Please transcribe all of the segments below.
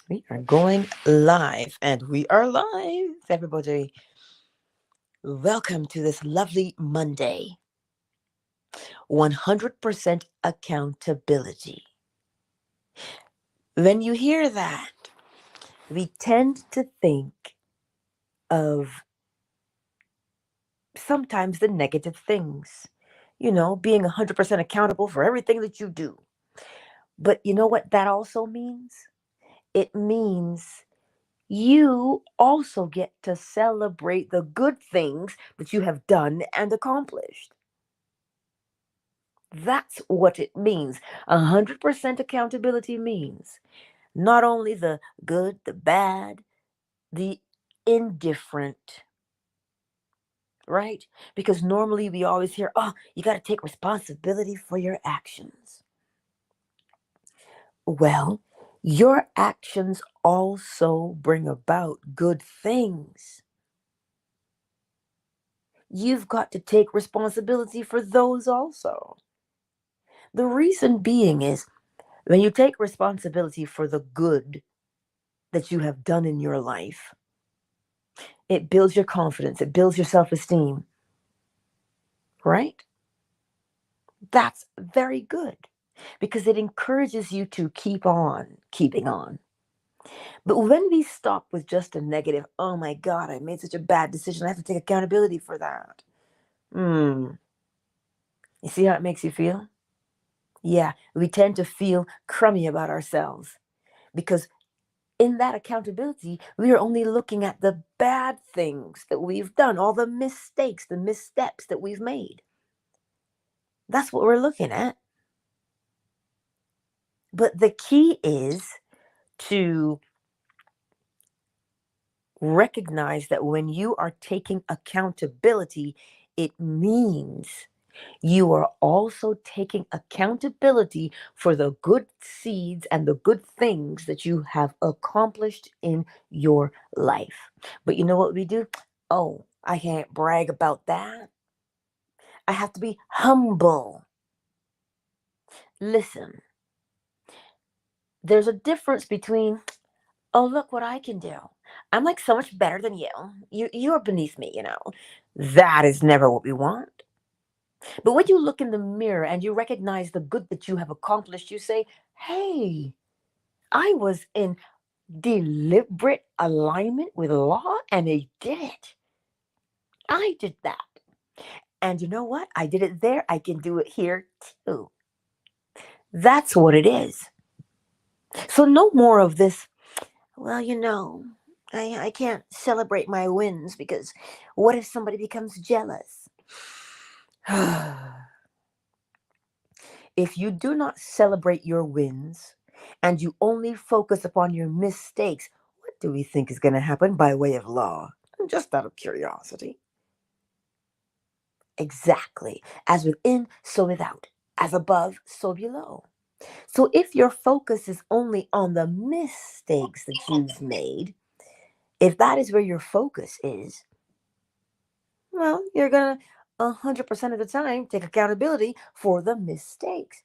We are going live, and we are live, everybody. Welcome to this lovely Monday. 100% accountability. When you hear that, we tend to think of sometimes the negative things. Being 100% accountable for everything that you do. But you know what that also means? It means you also get to celebrate the good things that you have done and accomplished. That's what it means. 100% accountability means not only the good, the bad, the indifferent, right? Because normally we always hear, oh, you got to take responsibility for your actions. Well, your actions also bring about good things. You've got to take responsibility for those also. The reason being is when you take responsibility for the good that you have done in your life, it builds your confidence, it builds your self esteem, right? That's very good because it encourages you to keep on keeping on. But when we stop with just a negative, oh my God, I made such a bad decision, I have to take accountability for that. You see how it makes you feel? Yeah, we tend to feel crummy about ourselves because in that accountability, we are only looking at the bad things that we've done, all the mistakes, the missteps that we've made. That's what we're looking at. But the key is to recognize that when you are taking accountability, it means you are also taking accountability for the good seeds and the good things that you have accomplished in your life. But you know what we do? Oh, I can't brag about that. I have to be humble. Listen, there's a difference between, oh, look what I can do. I'm like so much better than you. You're beneath me. That is never what we want. But when you look in the mirror and you recognize the good that you have accomplished, you say, hey, I was in deliberate alignment with law and I did it. I did that. And you know what? I did it there. I can do it here too. That's what it is. So, no more of this, well, I can't celebrate my wins because what if somebody becomes jealous? If you do not celebrate your wins and you only focus upon your mistakes, what do we think is going to happen by way of law? Just out of curiosity. Exactly. As within, so without. As above, so below. So if your focus is only on the mistakes that you've made, if that is where your focus is, well, you're going to 100% of the time take accountability for the mistakes.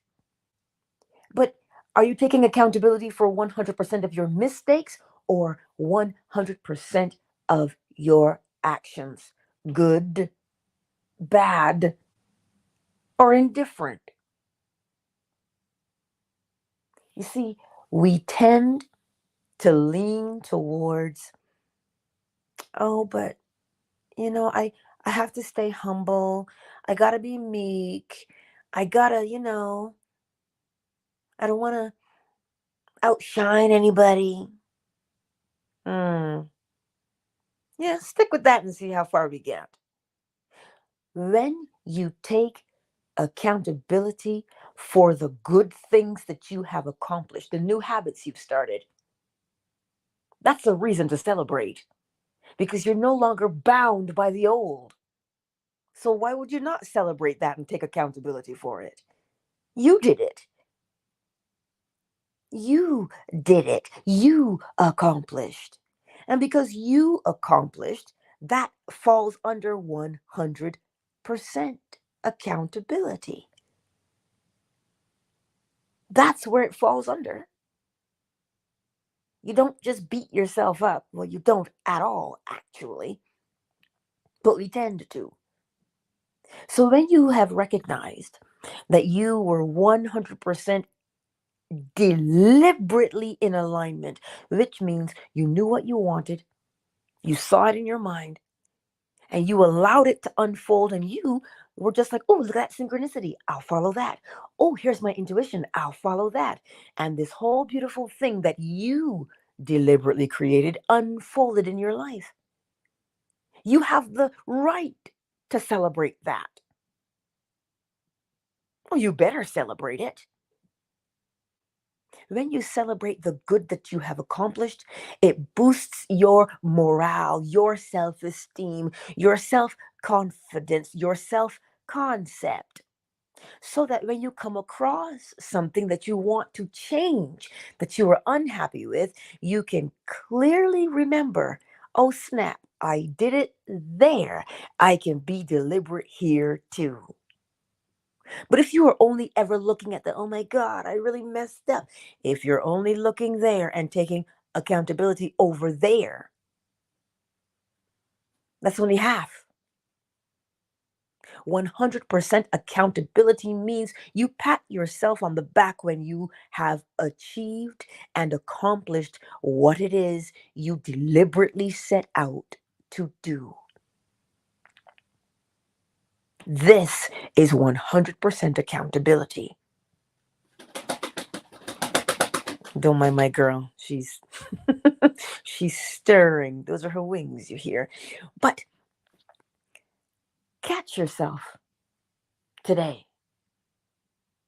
But are you taking accountability for 100% of your mistakes or 100% of your actions? Good, bad, or indifferent? You see, we tend to lean towards, oh, but I have to stay humble. I got to be meek. I got to, I don't want to outshine anybody. Hmm. Yeah, stick with that and see how far we get. When you take accountability for the good things that you have accomplished, the new habits you've started, that's a reason to celebrate because you're no longer bound by the old. So why would you not celebrate that and take accountability for it? You did it. You did it. You accomplished. And because you accomplished, that falls under 100% accountability. That's where it falls under. You don't just beat yourself up. Well, you don't at all, actually, but we tend to. So when you have recognized that you were 100% deliberately in alignment, which means you knew what you wanted, you saw it in your mind, and you allowed it to unfold, and you were just like, oh, look at that synchronicity. I'll follow that. Oh, here's my intuition. I'll follow that. And this whole beautiful thing that you deliberately created unfolded in your life. You have the right to celebrate that. Well, you better celebrate it. When you celebrate the good that you have accomplished, it boosts your morale, your self esteem, your self confidence, your self concept. So that when you come across something that you want to change, that you are unhappy with, you can clearly remember, oh snap, I did it there. I can be deliberate here too. But if you are only ever looking at the, oh my God, I really messed up. If you're only looking there and taking accountability over there, that's only half. 100% accountability means you pat yourself on the back when you have achieved and accomplished what it is you deliberately set out to do. This is 100% accountability. Don't mind my girl. She's she's stirring. Those are her wings, you hear. But catch yourself today.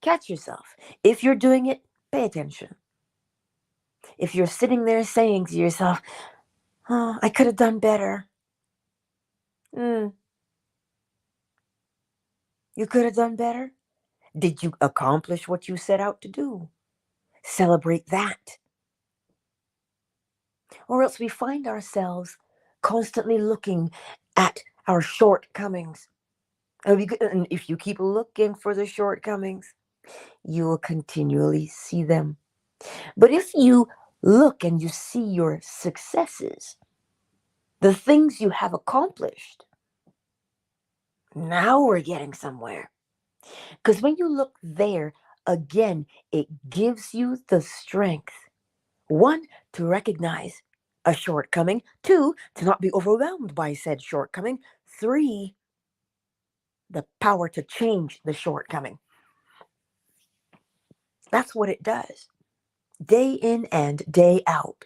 Catch yourself. If you're doing it, pay attention. If you're sitting there saying to yourself, oh, I could have done better. Mm, you could have done better. Did you accomplish what you set out to do? Celebrate that. Or else we find ourselves constantly looking at our shortcomings. And if you keep looking for the shortcomings, you will continually see them. But if you look and you see your successes, the things you have accomplished, now we're getting somewhere. Because when you look there, again, it gives you the strength. One, to recognize a shortcoming. Two, to not be overwhelmed by said shortcoming. Three, the power to change the shortcoming. That's what it does, day in and day out.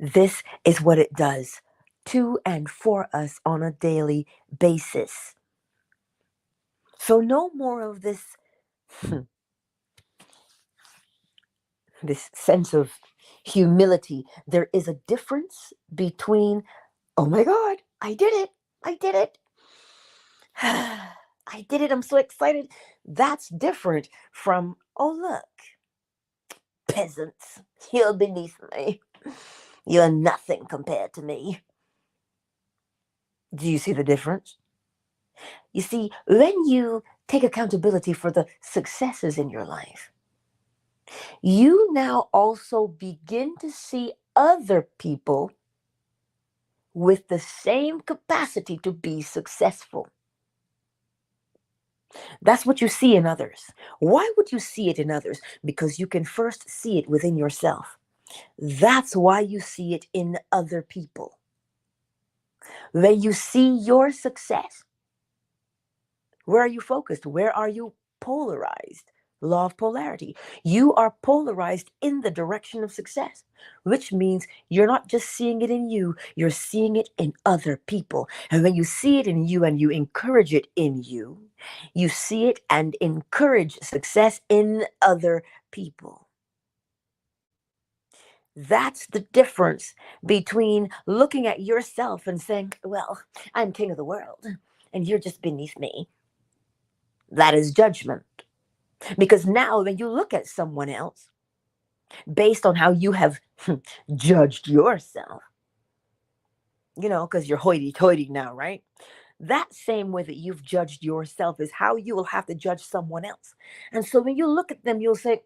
This is what it does to and for us on a daily basis. So no more of this this sense of humility. There is a difference between, oh my God, I did it. I did it. I did it. I'm so excited. That's different from, oh, look, peasants, you're beneath me. You're nothing compared to me. Do you see the difference? You see, when you take accountability for the successes in your life, you now also begin to see other people with the same capacity to be successful. That's what you see in others. Why would you see it in others? Because you can first see it within yourself. That's why you see it in other people. When you see your success, where are you focused? Where are you polarized? Law of polarity. You are polarized in the direction of success, which means you're not just seeing it in you, you're seeing it in other people. And when you see it in you and you encourage it in you, you see it and encourage success in other people. That's the difference between looking at yourself and saying, well, I'm king of the world and you're just beneath me. That is judgment. Because now, when you look at someone else based on how you have judged yourself, because you're hoity toity now, right? That same way that you've judged yourself is how you will have to judge someone else. And so when you look at them, you'll say,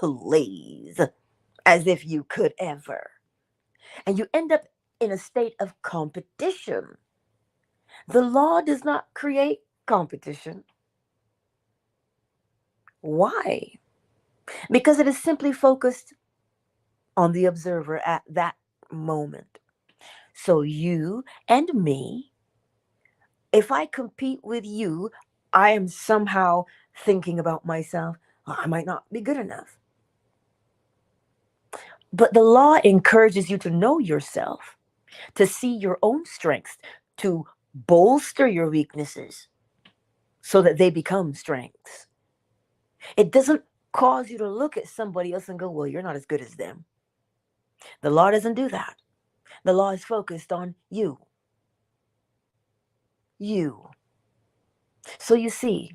please, as if you could ever. And you end up in a state of competition. The law does not create competition. Why? Because it is simply focused on the observer at that moment. So you and me, if I compete with you, I am somehow thinking about myself, "Oh, I might not be good enough." But the law encourages you to know yourself, to see your own strengths, to bolster your weaknesses so that they become strengths. It doesn't cause you to look at somebody else and go, well, you're not as good as them. The law doesn't do that. The law is focused on you. You. So you see,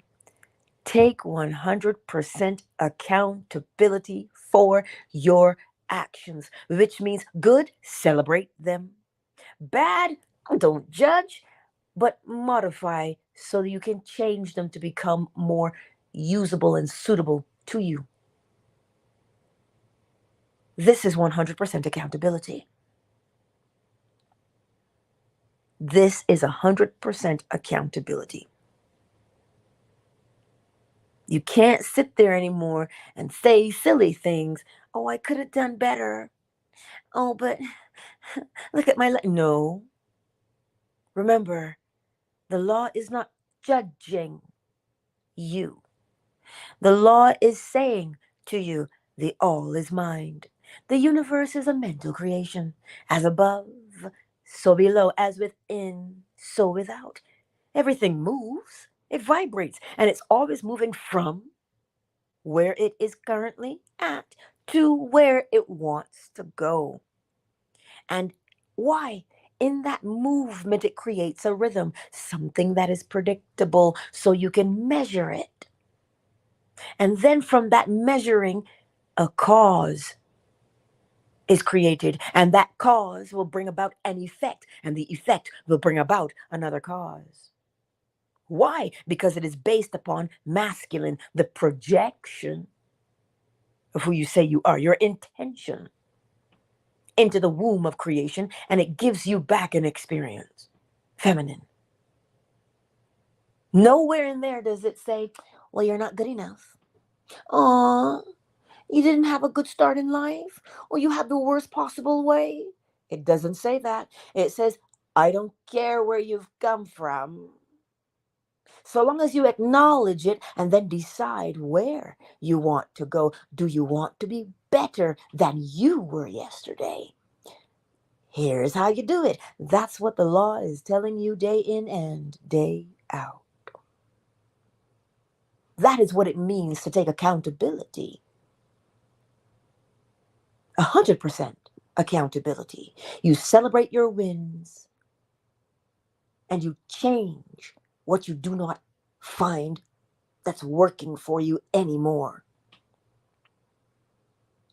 take 100% accountability for your actions, which means good, celebrate them. Bad, don't judge, but modify so that you can change them to become more usable and suitable to you. This is 100% accountability. This is 100% accountability. You can't sit there anymore and say silly things. Oh, I could have done better. Oh, but look at my no. Remember, the law is not judging you. The law is saying to you, the all is mind. The universe is a mental creation. As above, so below. As within, so without. Everything moves, it vibrates, and it's always moving from where it is currently at to where it wants to go. And why? In that movement, it creates a rhythm, something that is predictable so you can measure it. And then from that measuring, a cause is created, and that cause will bring about an effect, and the effect will bring about another cause. Why? Because it is based upon masculine, the projection of who you say you are, your intention into the womb of creation, and it gives you back an experience. Feminine. Nowhere in there does it say, well, you're not good enough. Aw, you didn't have a good start in life, or you had the worst possible way. It doesn't say that. It says, I don't care where you've come from. So long as you acknowledge it and then decide where you want to go. Do you want to be better than you were yesterday? Here's how you do it. That's what the law is telling you day in and day out. That is what it means to take accountability. 100% accountability. You celebrate your wins and you change what you do not find that's working for you anymore.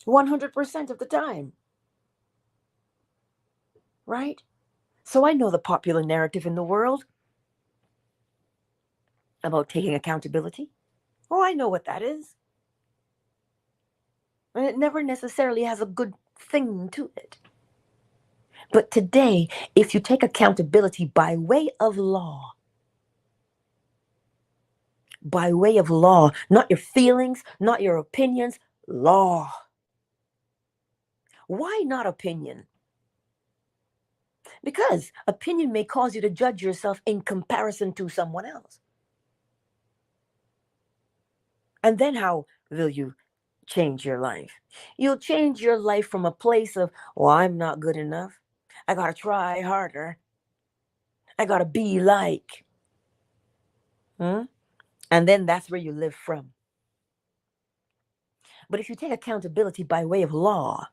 100% of the time. Right? So I know the popular narrative in the world about taking accountability. Oh, I know what that is. And it never necessarily has a good thing to it. But today, if you take accountability by way of law, not your feelings, not your opinions, law. Why not opinion? Because opinion may cause you to judge yourself in comparison to someone else. And then how will you change your life? You'll change your life from a place of, well, I'm not good enough. I gotta try harder. I gotta be like. Hmm? And then that's where you live from. But if you take accountability by way of law,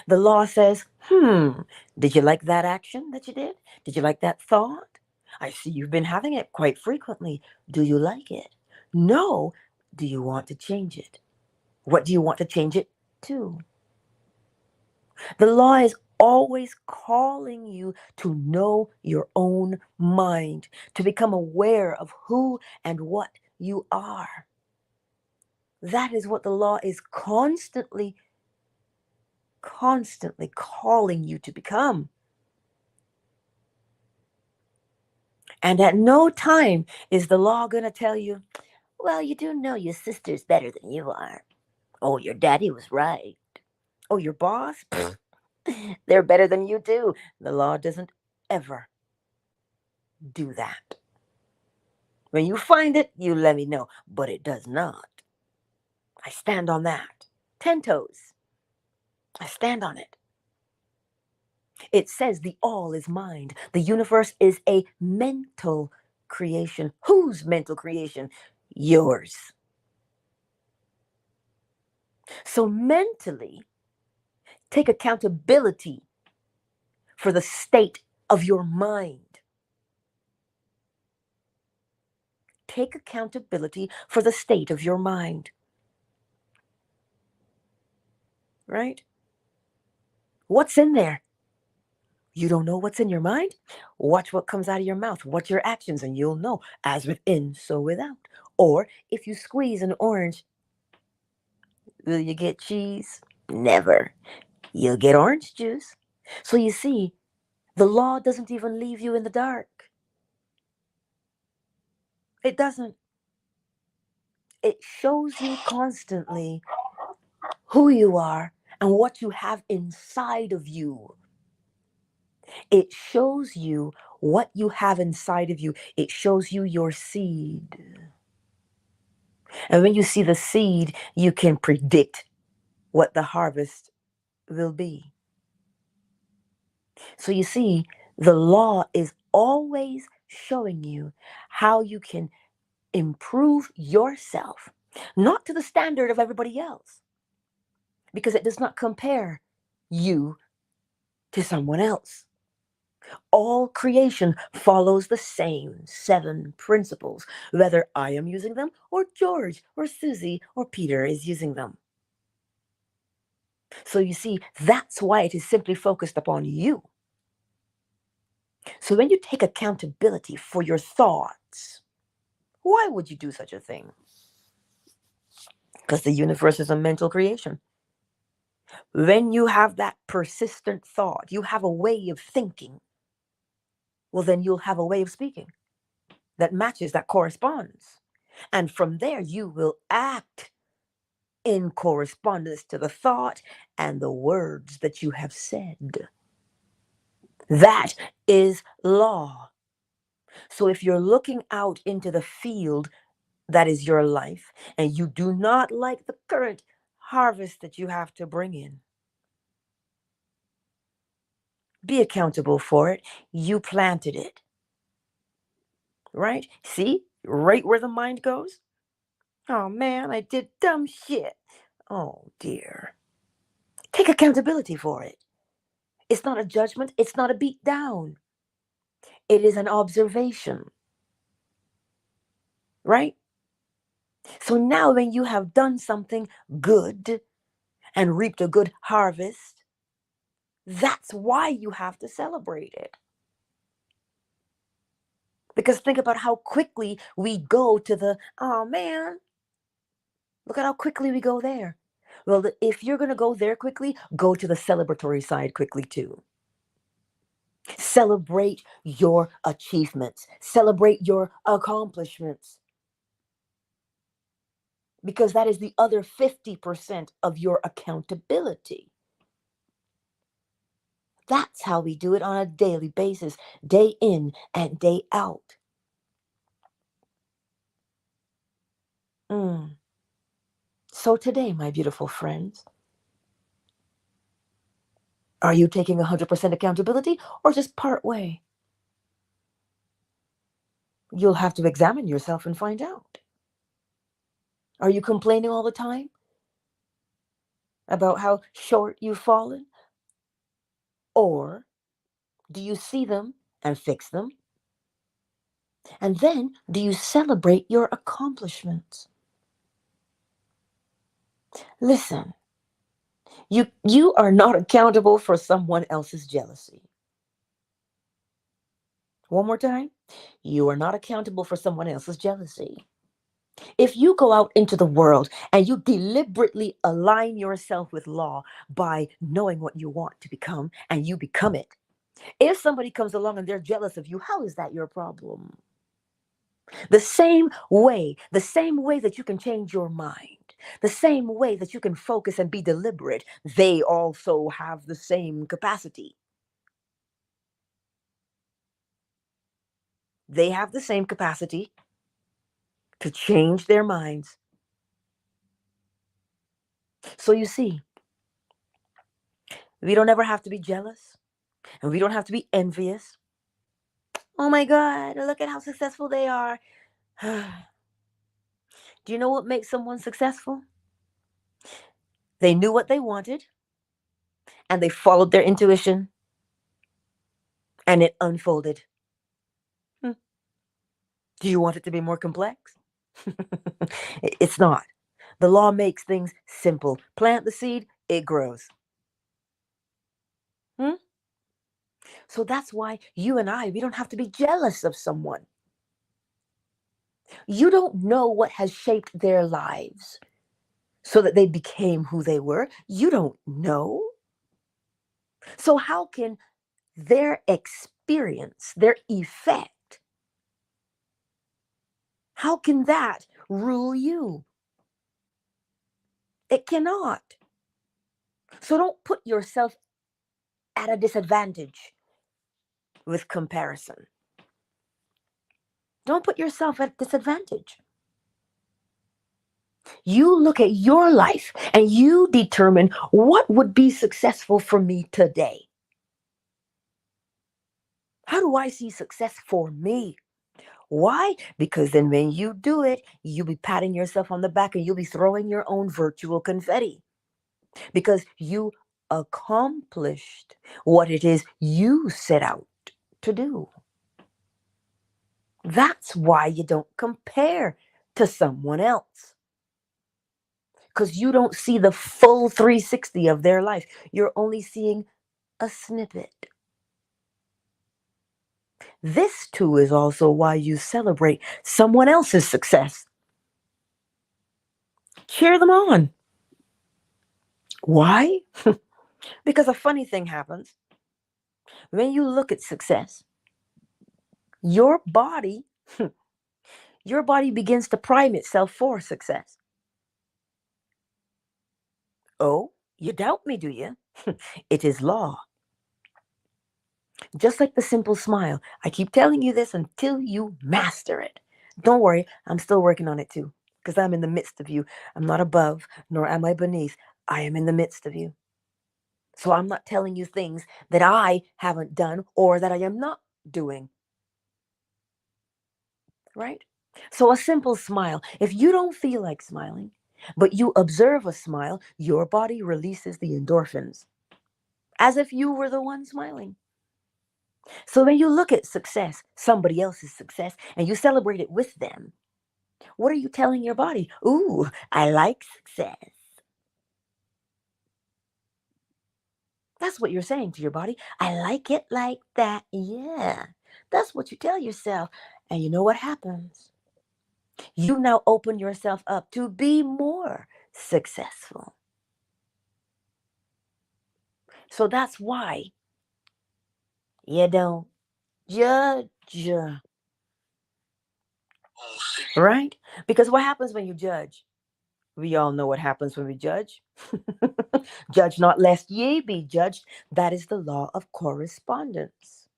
the law says, did you like that action that you did? Did you like that thought? I see you've been having it quite frequently. Do you like it? No. Do you want to change it? What do you want to change it to? The law is always calling you to know your own mind, to become aware of who and what you are. That is what the law is constantly, constantly calling you to become. And at no time is the law going to tell you, well, you do know your sister's better than you are. Oh, your daddy was right. Oh, your boss? Pfft, they're better than you too. The law doesn't ever do that. When you find it, you let me know. But it does not. I stand on that. 10 toes. I stand on it. It says the all is mind. The universe is a mental creation. Whose mental creation? Yours. So mentally, take accountability for the state of your mind. Take accountability for the state of your mind. Right? What's in there? You don't know what's in your mind? Watch what comes out of your mouth. Watch your actions, and you'll know. As within, so without. Or if you squeeze an orange, will you get cheese? Never. You'll get orange juice. So you see, the law doesn't even leave you in the dark. It doesn't. It shows you constantly who you are and what you have inside of you. It shows you what you have inside of you. It shows you your seed. And when you see the seed, you can predict what the harvest will be. So you see, the law is always showing you how you can improve yourself, not to the standard of everybody else, because it does not compare you to someone else. All creation follows the same 7 principles, whether I am using them or George or Susie or Peter is using them. So you see, that's why it is simply focused upon you. So when you take accountability for your thoughts, why would you do such a thing? Because the universe is a mental creation. When you have that persistent thought, you have a way of thinking, well, then you'll have a way of speaking that matches, that corresponds. And from there, you will act in correspondence to the thought and the words that you have said. That is law. So if you're looking out into the field that is your life, and you do not like the current harvest that you have to bring in, be accountable for it. You planted it. Right? See? Right where the mind goes. Oh man, I did dumb shit. Oh dear. Take accountability for it. It's not a judgment, it's not a beat down. It is an observation. Right? So now, when you have done something good and reaped a good harvest, that's why you have to celebrate it. Because think about how quickly we go to the, oh man, look at how quickly we go there. Well, if you're going to go there quickly, go to the celebratory side quickly too. Celebrate your achievements, celebrate your accomplishments. Because that is the other 50% of your accountability. That's how we do it on a daily basis, day in and day out. So today, my beautiful friends, are you taking 100% accountability or just part way? You'll have to examine yourself and find out. Are you complaining all the time about how short you've fallen? Or do you see them and fix them? And then do you celebrate your accomplishments? Listen, you are not accountable for someone else's jealousy. One more time. You are not accountable for someone else's jealousy. If you go out into the world and you deliberately align yourself with law by knowing what you want to become and you become it, if somebody comes along and they're jealous of you, how is that your problem? The same way that you can change your mind, the same way that you can focus and be deliberate, they also have the same capacity. They have the same capacity to change their minds. So you see, we don't ever have to be jealous and we don't have to be envious. Oh my God, look at how successful they are. Do you know what makes someone successful? They knew what they wanted and they followed their intuition and it unfolded. Hmm. Do you want it to be more complex? It's not. The law makes things simple. Plant the seed, it grows. Hmm? So that's why you and I, we don't have to be jealous of someone. You don't know what has shaped their lives so that they became who they were. You don't know. So, how can their experience, their effect, how can that rule you? It cannot. So, don't put yourself at a disadvantage with comparison. Don't put yourself at disadvantage. You look at your life and you determine what would be successful for me today. How do I see success for me? Why? Because then when you do it, you'll be patting yourself on the back and you'll be throwing your own virtual confetti because you accomplished what it is you set out to do. That's why you don't compare to someone else because you don't see the full 360 of their life. You're only seeing a snippet. This too is also why you celebrate someone else's success. Cheer them on. Why? Because a funny thing happens. When you look at success, your body, your body begins to prime itself for success. Oh, you doubt me, do you? It is law. Just like the simple smile. I keep telling you this until you master it. Don't worry, I'm still working on it too, because I'm in the midst of you. I'm not above, nor am I beneath. I am in the midst of you. So I'm not telling you things that I haven't done or that I am not doing. Right? So a simple smile. If you don't feel like smiling, but you observe a smile, your body releases the endorphins as if you were the one smiling. So when you look at success, somebody else's success, and you celebrate it with them, what are you telling your body? Ooh, I like success. That's what you're saying to your body. I like it like that. Yeah. That's what you tell yourself. And you know what happens? You now open yourself up to be more successful. So that's why you don't judge, right? Because what happens when you judge? We all know what happens when we judge. Judge not lest ye be judged. That is the law of correspondence.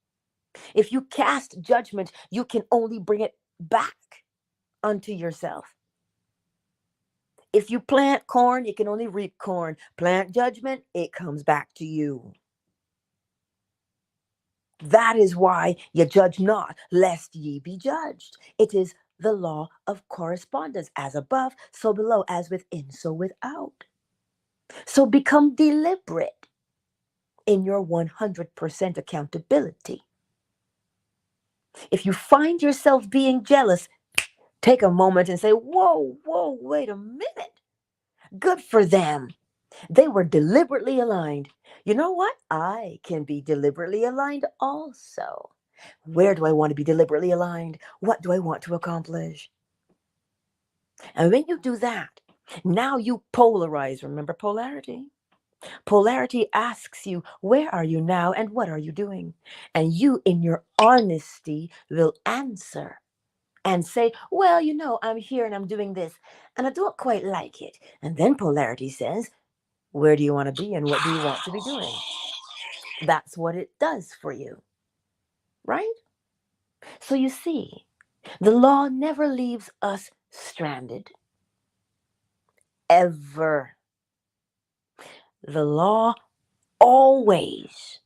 If you cast judgment, you can only bring it back unto yourself. If you plant corn, you can only reap corn. Plant judgment, it comes back to you. That is why you judge not, lest ye be judged. It is the law of correspondence, as above, so below, as within, so without. So become deliberate in your 100% accountability. If you find yourself being jealous, take a moment and say, whoa, whoa, wait a minute. Good for them. They were deliberately aligned. You know what? I can be deliberately aligned also. Where do I want to be deliberately aligned? What do I want to accomplish? And when you do that, now you polarize. Remember polarity? Polarity asks you, where are you now and what are you doing? And you, in your honesty, will answer and say, well, I'm here and I'm doing this and I don't quite like it. And then polarity says, where do you want to be and what do you want to be doing? That's what it does for you, right? So you see, the law never leaves us stranded, ever. The law always,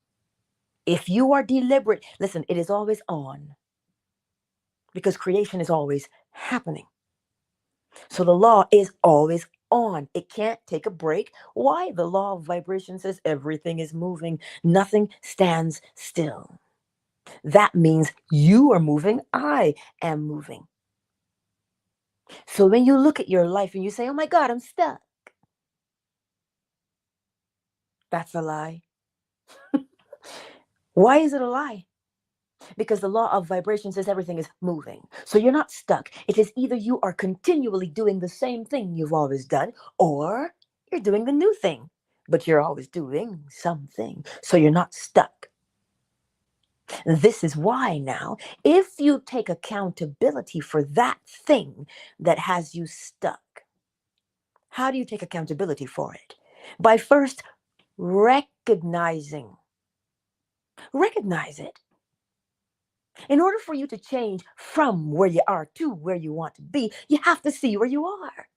if you are deliberate, listen, it is always on because creation is always happening. So the law is always on. It can't take a break. Why? The law of vibration says everything is moving, nothing stands still. That means you are moving, I am moving. So when you look at your life and you say, oh my God, I'm stuck, that's a lie. Why is it a lie? Because the law of vibration says everything is moving. So you're not stuck. It is either you are continually doing the same thing you've always done, or you're doing the new thing, but you're always doing something. So you're not stuck. This is why now, if you take accountability for that thing that has you stuck, how do you take accountability for it? By first recognizing. Recognize it. In order for you to change from where you are to where you want to be, you have to see where you are.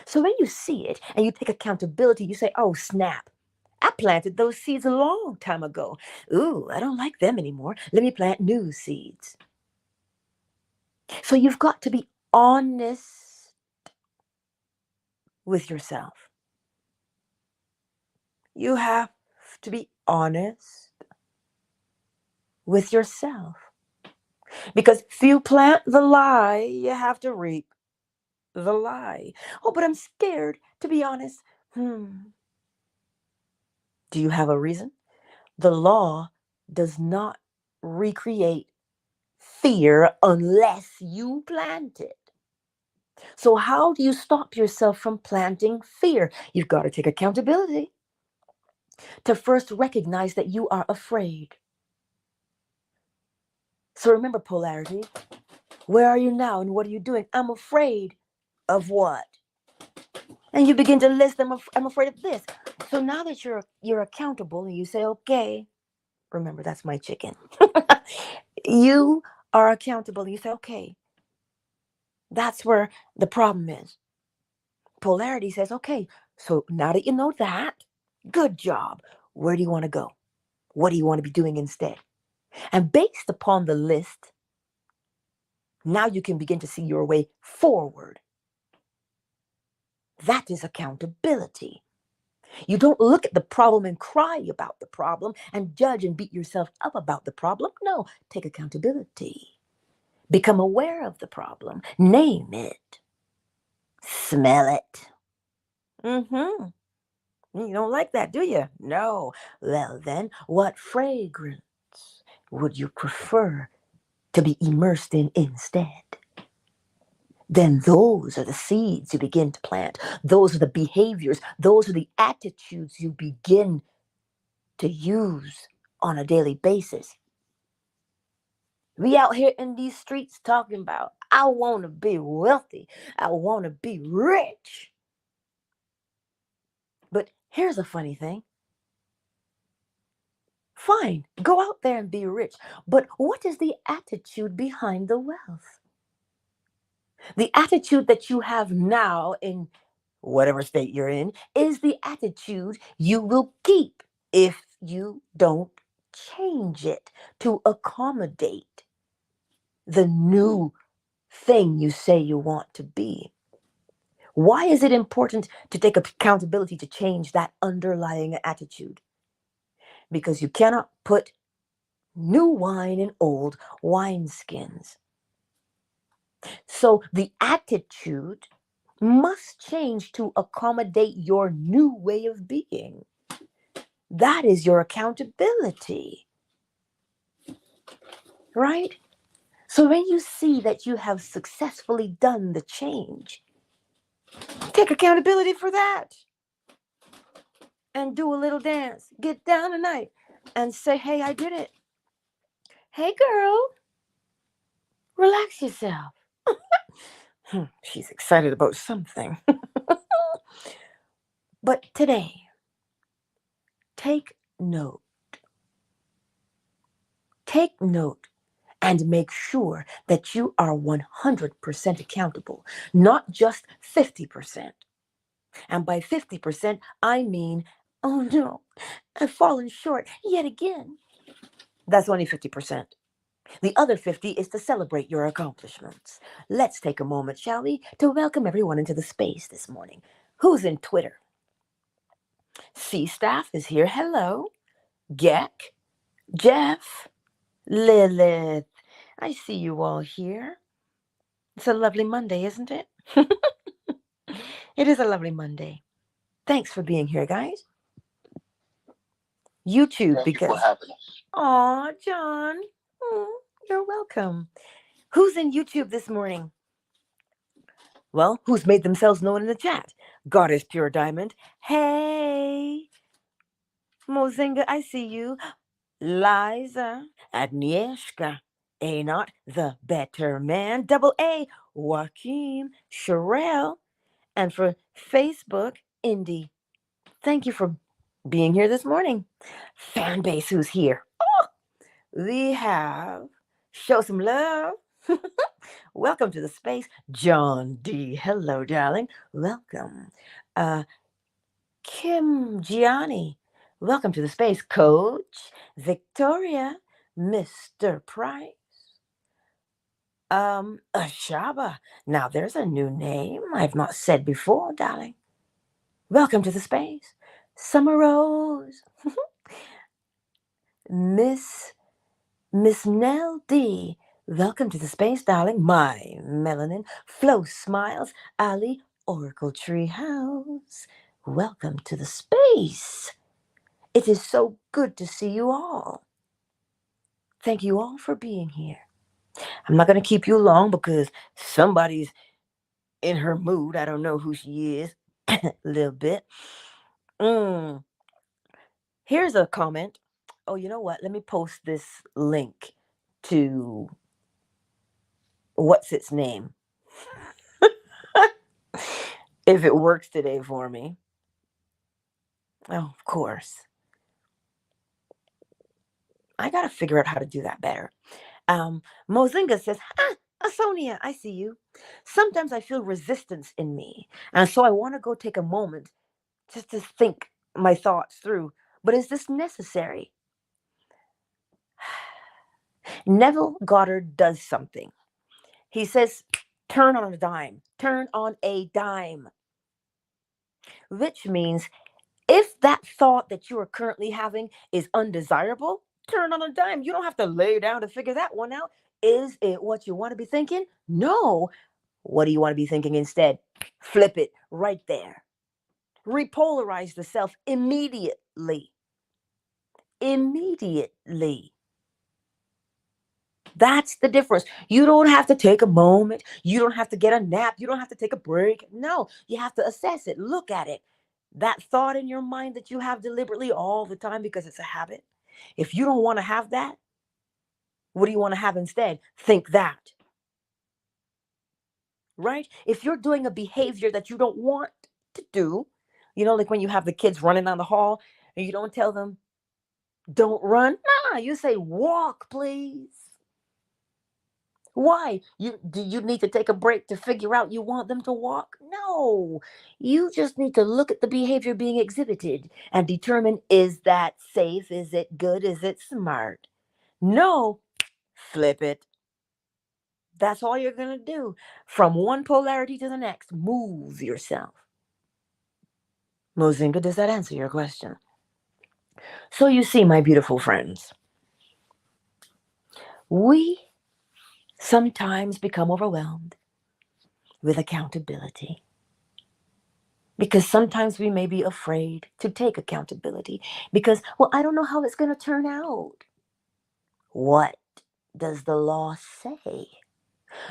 So when you see it and you take accountability, you say, oh, snap. I planted those seeds a long time ago. Ooh, I don't like them anymore. Let me plant new seeds. So you've got to be honest with yourself. You have to be honest with yourself. Because if you plant the lie, you have to reap the lie. Oh, but I'm scared, to be honest. Do you have a reason? The law does not recreate fear unless you plant it. So how do you stop yourself from planting fear? You've got to take accountability to first recognize that you are afraid. So remember polarity. Where are you now and what are you doing? I'm afraid of what? And you begin to list them. I'm afraid of this. So now that you're accountable and you say, okay, remember that's my chicken. You are accountable and you say, okay, that's where the problem is. Polarity says, okay, so now that you know that, good job. Where do you want to go? What do you want to be doing instead? And based upon the list, now you can begin to see your way forward. That is accountability. You don't look at the problem and cry about the problem and judge and beat yourself up about the problem. No, take accountability. Become aware of the problem. Name it. Smell it. You don't like that, do you? No. Well, then, what fragrance would you prefer to be immersed in instead? Then those are the seeds you begin to plant. Those are the behaviors. Those are the attitudes you begin to use on a daily basis. We out here in these streets talking about, I want to be wealthy. I want to be rich. But here's a funny thing. Fine, go out there and be rich. But what is the attitude behind the wealth? The attitude that you have now in whatever state you're in is the attitude you will keep if you don't change it to accommodate the new thing you say you want to be. Why is it important to take accountability to change that underlying attitude? Because you cannot put new wine in old wineskins. So the attitude must change to accommodate your new way of being. That is your accountability, right? So when you see that you have successfully done the change, Take accountability for that. And do a little dance. Get down tonight and say, hey, I did it. Hey, girl, relax yourself. She's excited about something. But today, take note. Take note and make sure that you are 100% accountable, not just 50%. And by 50%, I mean, oh no, I've fallen short yet again. That's only 50%. The other 50 is to celebrate your accomplishments. Let's take a moment, shall we, to welcome everyone into the space this morning. Who's in Twitter? C Staff is here. Hello. Geck, Jeff, Lilith. I see you all here. It's a lovely Monday, isn't it? It is a lovely Monday. Thanks for being here, guys. YouTube, Thank you for because. having us. Aw, John. You're welcome. Who's in YouTube this morning? Well, who's made themselves known in the chat? Goddess Pure Diamond. Hey. Mozinga, I see you. Liza, Agnieszka, A not the better man. Double A, Joaquin, Sherelle, and for Facebook, Indy. Thank you for being here this morning. Fan base who's here. We have show some love. Welcome to the space, John D. Hello, darling. Welcome. Kim Gianni. Welcome to the space, Coach Victoria, Mr. Price. Ashaba. Now there's a new name I've not said before, darling. Welcome to the space, Summer Rose. Miss Nell D. Welcome to the space, darling. My melanin, Flow Smiles, Ali, Oracle Tree House. Welcome to the space. It is so good to see you all. Thank you all for being here. I'm not going to keep you long because somebody's in her mood. I don't know who she is. A little bit. Here's a comment. Oh, you know what? Let me post this link to what's its name. If it works today for me. Oh, of course. I got to figure out how to do that better. Mozinga says, Sonia, I see you. Sometimes I feel resistance in me. And so I want to go take a moment just to think my thoughts through. But is this necessary? Neville Goddard does something. He says, turn on a dime. Turn on a dime. Which means if that thought that you are currently having is undesirable, turn on a dime. You don't have to lay down to figure that one out. Is it what you want to be thinking? No. What do you want to be thinking instead? Flip it right there. Repolarize the self immediately. Immediately. That's the difference. You don't have to take a moment. You don't have to get a nap. You don't have to take a break. No, you have to assess it. Look at it. That thought in your mind that you have deliberately all the time because it's a habit. If you don't want to have that, what do you want to have instead? Think that. Right? If you're doing a behavior that you don't want to do, like when you have the kids running down the hall and you don't tell them, don't run. Nah, you say, walk, please. Why? Do you need to take a break to figure out you want them to walk? No. You just need to look at the behavior being exhibited and determine, is that safe? Is it good? Is it smart? No. Flip it. That's all you're going to do. From one polarity to the next, move yourself. Mozinga, does that answer your question? So you see, my beautiful friends, we sometimes become overwhelmed with accountability. Because sometimes we may be afraid to take accountability because, well, I don't know how it's going to turn out. What does the law say?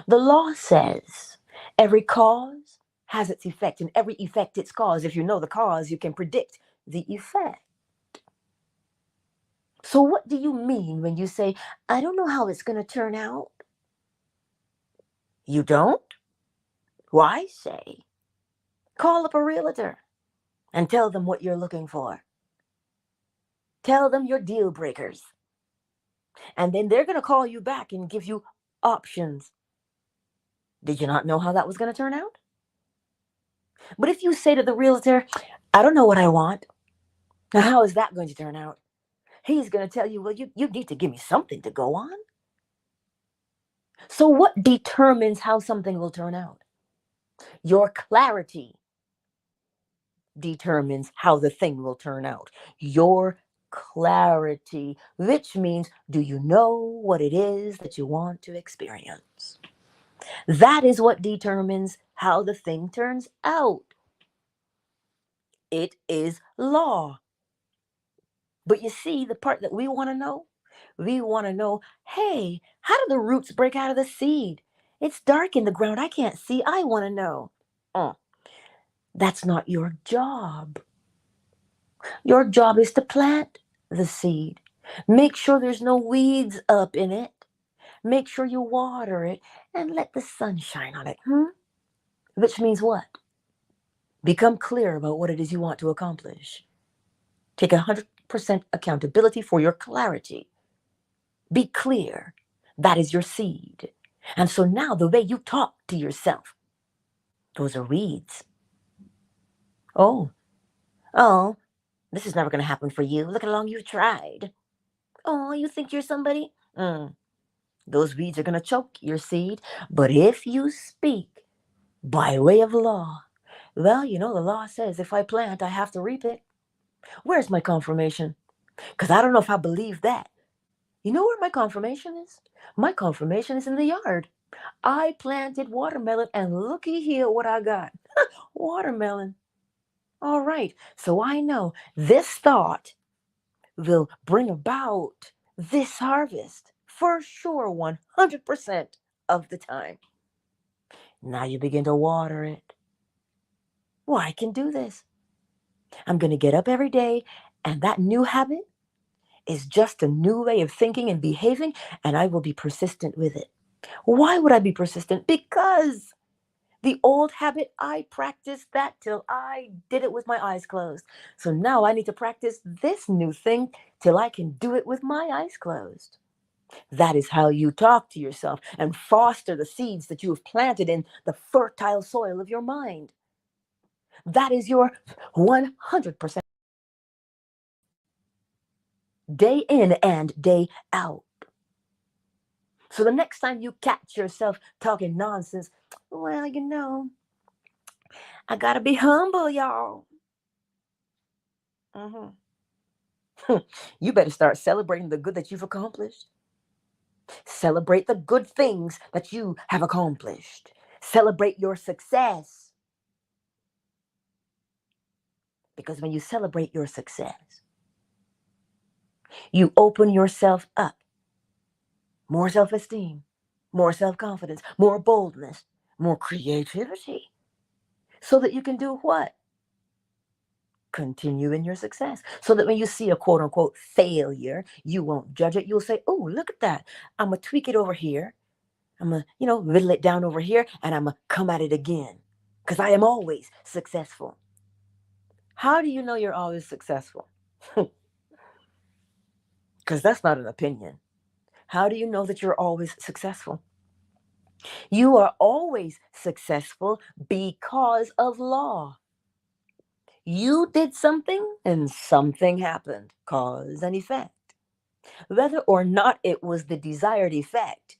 The law says every cause has its effect, and every effect its cause. If you know the cause, you can predict the effect. So what do you mean when you say, I don't know how it's going to turn out? You don't? Well, I say, call up a realtor and tell them what you're looking for. Tell them your deal breakers. And then they're going to call you back and give you options. Did you not know how that was going to turn out? But if you say to the realtor, I don't know what I want, now how is that going to turn out? He's going to tell you, well, you need to give me something to go on. So what determines how something will turn out? Your clarity determines how the thing will turn out. Your clarity, which means, do you know what it is that you want to experience? That is what determines how the thing turns out. It is law. But you see, the part that we want to know, hey, how do the roots break out of the seed? It's dark in the ground. I can't see. I want to know. That's not your job. Your job is to plant the seed. Make sure there's no weeds up in it. Make sure you water it and let the sun shine on it. Which means what? Become clear about what it is you want to accomplish. Take 100% accountability for your clarity. Be clear. That is your seed. And so now the way you talk to yourself, those are weeds. Oh, this is never going to happen for you. Look how long you've tried. Oh, you think you're somebody? Those weeds are going to choke your seed. But if you speak by way of law, well, the law says if I plant, I have to reap it. Where's my confirmation? Because I don't know if I believe that. You know where my confirmation is? My confirmation is in the yard. I planted watermelon and looky here what I got. Watermelon. All right. So I know this thought will bring about this harvest for sure 100% of the time. Now you begin to water it. Well, I can do this. I'm going to get up every day, and that new habit is just a new way of thinking and behaving, and I will be persistent with it. Why would I be persistent? Because the old habit, I practiced that till I did it with my eyes closed. So now I need to practice this new thing till I can do it with my eyes closed. That is how you talk to yourself and foster the seeds that you have planted in the fertile soil of your mind. That is your 100% day in and day out. So the next time you catch yourself talking nonsense, well, I gotta be humble, y'all. You better start celebrating the good that you've accomplished. Celebrate the good things that you have accomplished. Celebrate your success. Because when you celebrate your success, you open yourself up. More self-esteem, more self-confidence, more boldness, more creativity. So that you can do what? Continue in your success. So that when you see a quote unquote failure, you won't judge it. You'll say, oh, look at that. I'm going to tweak it over here. I'm going to, whittle it down over here, and I'm going to come at it again. Because I am always successful. How do you know you're always successful? Because that's not an opinion. How do you know that you're always successful? You are always successful because of law. You did something and something happened, cause and effect. Whether or not it was the desired effect,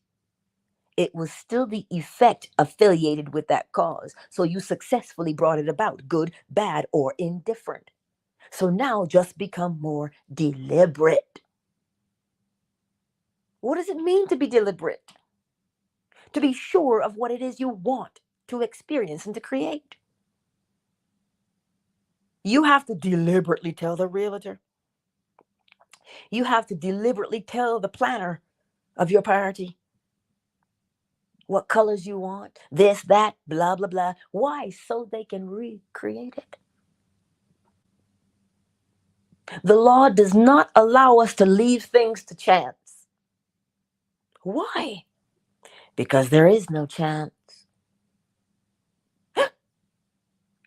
it was still the effect affiliated with that cause. So you successfully brought it about, good, bad, or indifferent. So now just become more deliberate. What does it mean to be deliberate? To be sure of what it is you want to experience and to create. You have to deliberately tell the realtor. You have to deliberately tell the planner of your priority. what colors you want, this, that, blah, blah, blah. Why? So they can recreate it. The law does not allow us to leave things to chance. Why? Because there is no chance.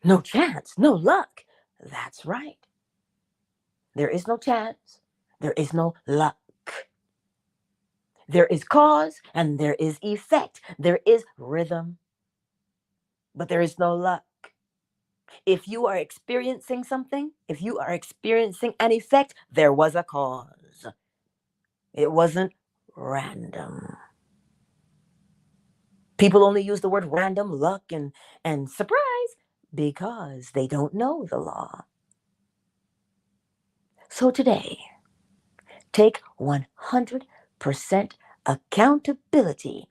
No chance, no luck. That's right. There is no chance. There is no luck. There is cause and there is effect. There is rhythm, but there is no luck. If you are experiencing something, if you are experiencing an effect, there was a cause. It wasn't random. People only use the word random, luck, and surprise because they don't know the law. So today, take 100% accountability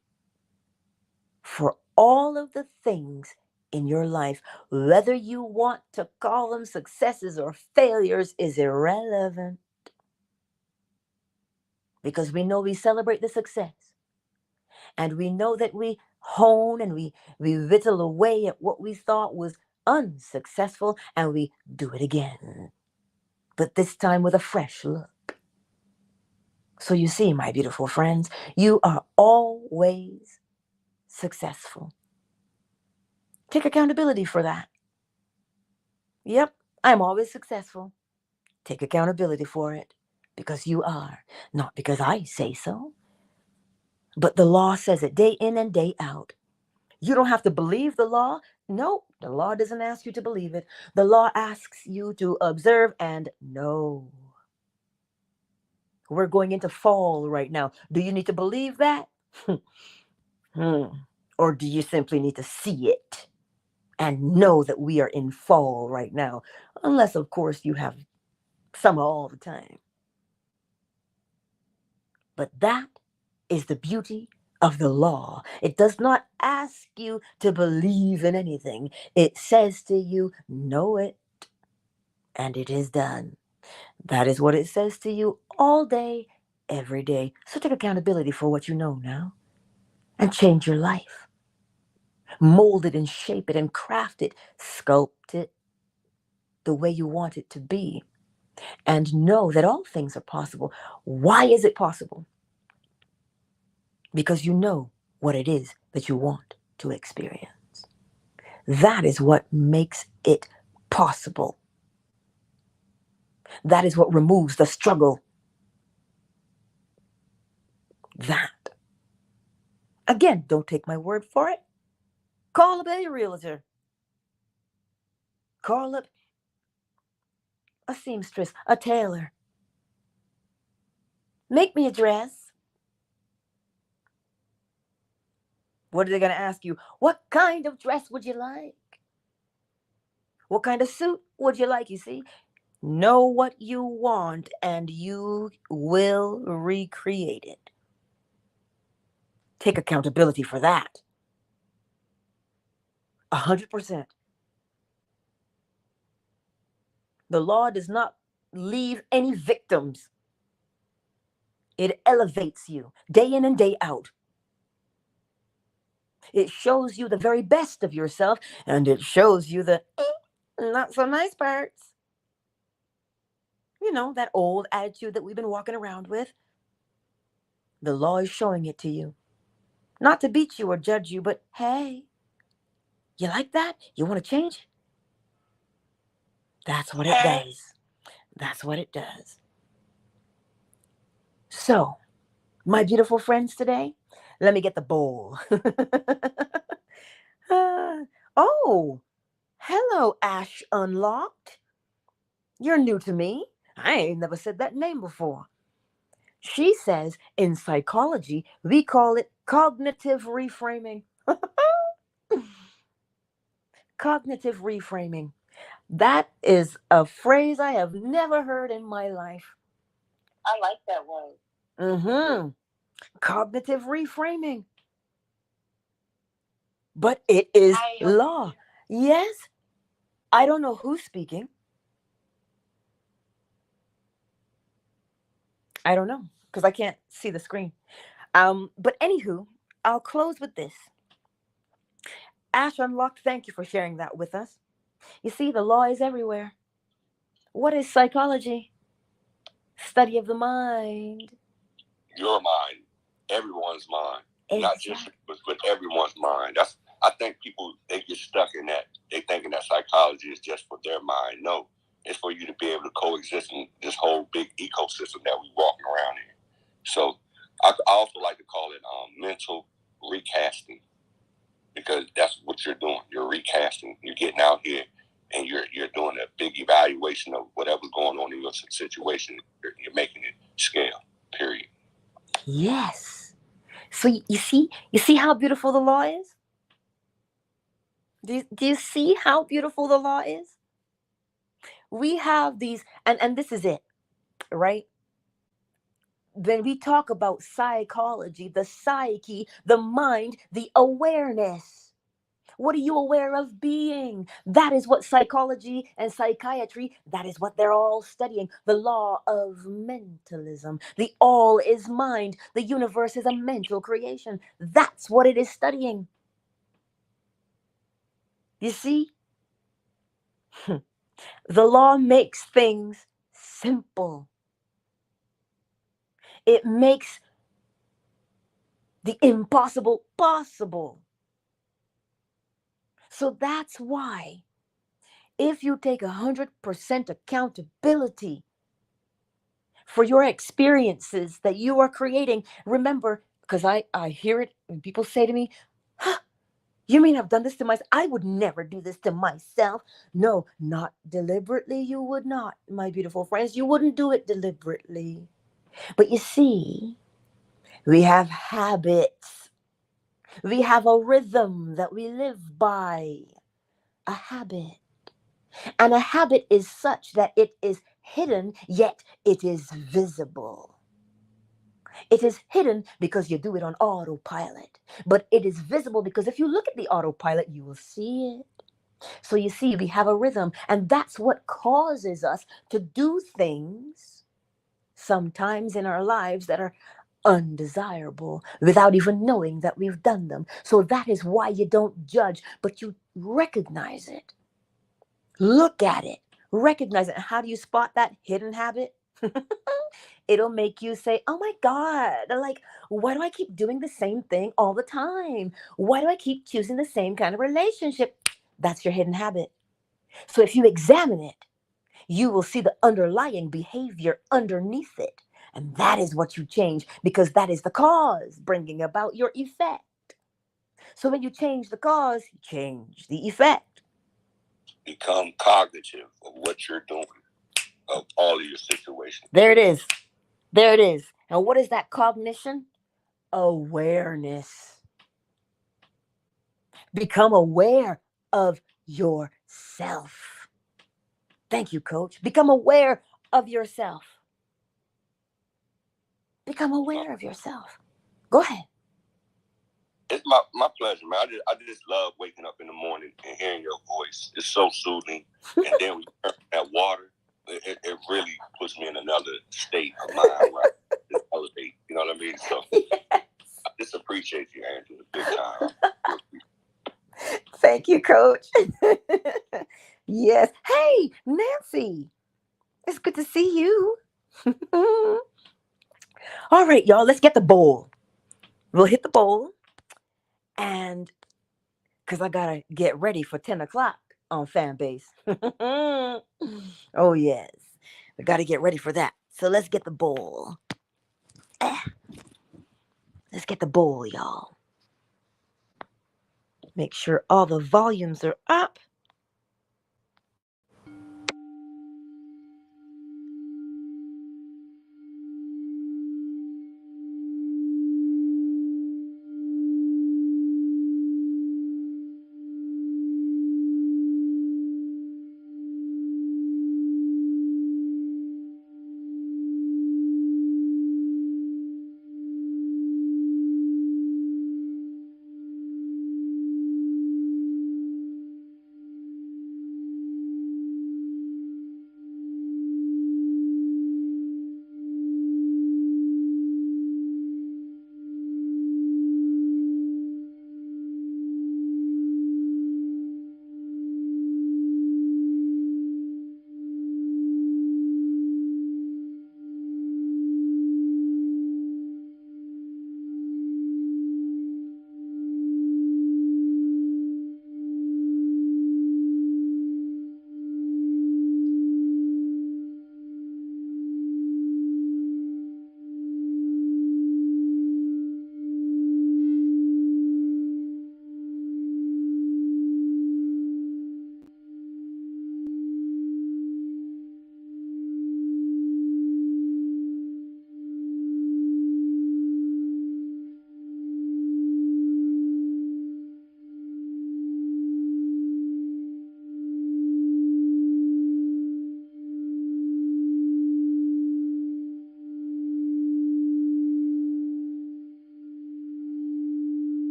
for all of the things in your life. Whether you want to call them successes or failures is irrelevant. Because we know we celebrate the success. And we know that we hone and we whittle away at what we thought was unsuccessful and we do it again. But this time with a fresh look. So you see, my beautiful friends, you are always successful. Take accountability for that. Yep, I'm always successful. Take accountability for it because you are, not because I say so. But the law says it day in and day out. You don't have to believe the law. No, the law doesn't ask you to believe it. The law asks you to observe and know. We're going into fall right now. Do you need to believe that? Or do you simply need to see it and know that we are in fall right now? Unless, of course, you have summer all the time. But that is the beauty of the law. It does not ask you to believe in anything. It says to you, know it, and it is done. That is what it says to you all day, every day. So take accountability for what you know now and change your life. Mold it and shape it and craft it, sculpt it the way you want it to be. And know that all things are possible. Why is it possible? Because you know what it is that you want to experience. That is what makes it possible. That is what removes the struggle. That. Again, don't take my word for it. Call up a realtor. Call up a seamstress, a tailor. Make me a dress. What are they going to ask you? What kind of dress would you like? What kind of suit would you like? You see, know what you want and you will recreate it. Take accountability for that. 100%. The law does not leave any victims. It elevates you day in and day out. It shows you the very best of yourself and it shows you the not so nice parts. You know, that old attitude that we've been walking around with. The law is showing it to you. Not to beat you or judge you, but hey, you like that? You want to change? That's what it does. That's what it does. So, my beautiful friends today, let me get the bowl. Oh, hello, Ash Unlocked. You're new to me. I ain't never said that name before. She says in psychology, we call it cognitive reframing. Cognitive reframing. That is a phrase I have never heard in my life. I like that word. Mm-hmm. Cognitive reframing. But it is law. Yes. I don't know who's speaking. I don't know because I can't see the screen. But anywho, I'll close with this. Ash Unlocked, thank you for sharing that with us. You see, the law is everywhere. What is psychology? Study of the mind. Your mind, everyone's mind, not Exactly. just but everyone's mind. That's I think people they get stuck in that. They thinking that psychology is just for their mind. No, it's for you to be able to coexist in this whole big ecosystem that we walking around in. So I also like to call it mental recasting, because that's what you're doing. You're recasting. You're getting out here and you're doing a big evaluation of whatever's going on in your situation. You're making it scale. Period. Yes. So you see how beautiful the law is? Do you see how beautiful the law is? We have these, and this is it, right? When we talk about psychology, the psyche, the mind, the awareness. What are you aware of being? That is what psychology and psychiatry, that is what they're all studying. The law of mentalism. The all is mind. The universe is a mental creation. That's what it is studying. You see? The law makes things simple. It makes the impossible possible. So that's why, if you take 100% accountability for your experiences that you are creating, remember, because I hear it when people say to me, huh, you mean I've done this to myself? I would never do this to myself. No, not deliberately. You would not, my beautiful friends. You wouldn't do it deliberately. But you see, we have habits. We have a rhythm that we live by. A habit. And a habit is such that it is hidden, yet it is visible. It is hidden because you do it on autopilot. But it is visible because if you look at the autopilot, you will see it. So you see, we have a rhythm, and that's what causes us to do things sometimes in our lives that are undesirable without even knowing that we've done them. So that is why you don't judge, but you recognize it. Look at it, recognize it. And how do you spot that hidden habit? It'll make you say, oh my God, like, why do I keep doing the same thing all the time? Why do I keep choosing the same kind of relationship? That's your hidden habit. So if you examine it, you will see the underlying behavior underneath it. And that is what you change, because that is the cause bringing about your effect. So when you change the cause, you change the effect. Become cognitive of what you're doing, of all of your situations. There it is. There it is. And what is that cognition? Awareness. Become aware of yourself. Thank you, coach. Become aware of yourself. Become aware of yourself. Go ahead. It's my pleasure, man. I just love waking up in the morning and hearing your voice. It's so soothing. And then when you turn that water, it really puts me in another state of mind where I just elevate. You know what I mean? So Yes. I just appreciate you, Angela, big time. Thank you, coach. Yes. Hey, Nancy. It's good to see you. All right, y'all, let's get the bowl. We'll hit the bowl, and because I gotta get ready for 10 o'clock on fan base. Oh, yes. We gotta get ready for that. So let's get the bowl. Eh, let's get the bowl, y'all. Make sure all the volumes are up.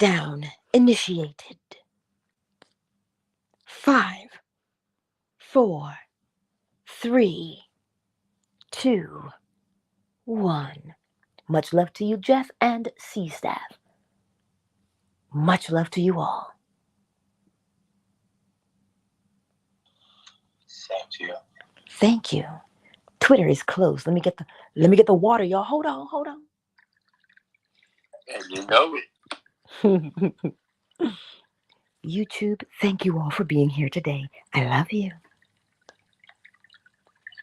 Countdown initiated. 5, 4, 3, 2, 1. Much love to you, Jeff and C Staff. Much love to you all. Same to you. Thank you. Twitter is closed. Let me get the water, y'all. Hold on. And you know it. YouTube, thank you all for being here today. I love you.